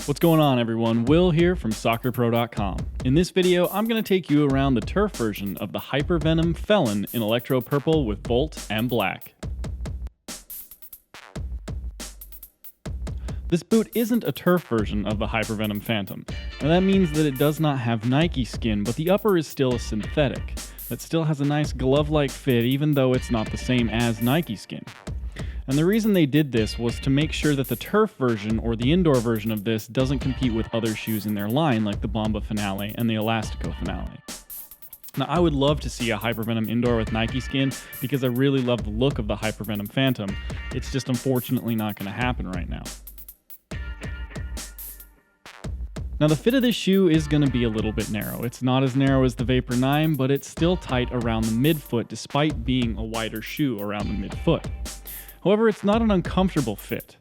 What's going on, everyone? Will here from SoccerPro.com. In this video, I'm going to take you around the turf version of the Hypervenom Phelon in Electro Purple with Bolt and Black. This boot isn't a turf version of the Hypervenom Phantom. Now that means that it does not have Nike skin, but the upper is still a synthetic. That still has a nice glove-like fit, even though it's not the same as Nike skin. And the reason they did this was to make sure that the turf version or the indoor version of this doesn't compete with other shoes in their line like the Bomba Finale and the Elastico Finale. Now I would love to see a Hypervenom indoor with Nike skin because I really love the look of the Hypervenom Phantom. It's just unfortunately not going to happen right now. Now the fit of this shoe is going to be a little bit narrow. It's not as narrow as the Vapor 9, but it's still tight around the midfoot despite being a wider shoe around the midfoot. However, it's not an uncomfortable fit.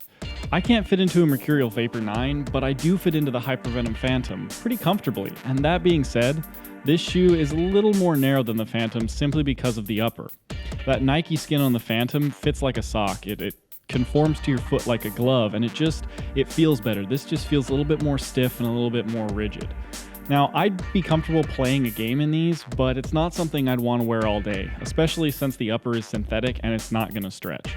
I can't fit into a Mercurial Vapor 9, but I do fit into the Hypervenom Phantom pretty comfortably, and that being said, this shoe is a little more narrow than the Phantom simply because of the upper. That Nike skin on the Phantom fits like a sock. It conforms to your foot like a glove, and it feels better. This just feels a little bit more stiff and a little bit more rigid. Now, I'd be comfortable playing a game in these, but it's not something I'd want to wear all day, especially since the upper is synthetic and it's not going to stretch.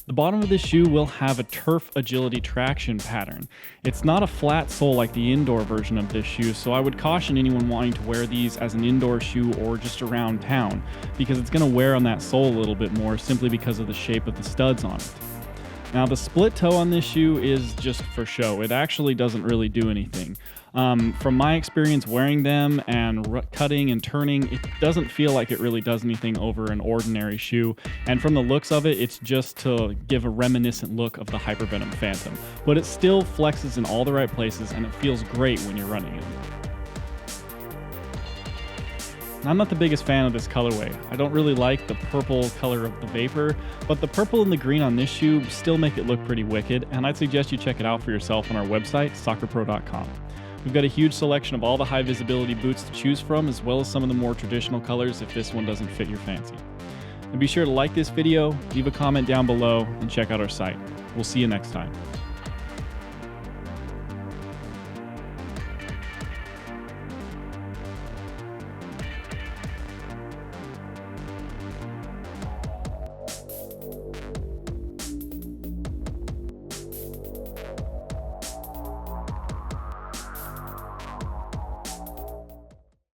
The bottom of this shoe will have a turf agility traction pattern. It's not a flat sole like the indoor version of this shoe, so I would caution anyone wanting to wear these as an indoor shoe or just around town, because it's going to wear on that sole a little bit more simply because of the shape of the studs on it. Now the split toe on this shoe is just for show. It actually doesn't really do anything. From my experience wearing them and cutting and turning, it doesn't feel like it really does anything over an ordinary shoe. And from the looks of it, it's just to give a reminiscent look of the Hypervenom Phantom. But it still flexes in all the right places and it feels great when you're running it. I'm not the biggest fan of this colorway. I don't really like the purple color of the Vapor, but the purple and the green on this shoe still make it look pretty wicked, and I'd suggest you check it out for yourself on our website, SoccerPro.com. We've got a huge selection of all the high visibility boots to choose from, as well as some of the more traditional colors if this one doesn't fit your fancy. And be sure to like this video, leave a comment down below, and check out our site. We'll see you next time.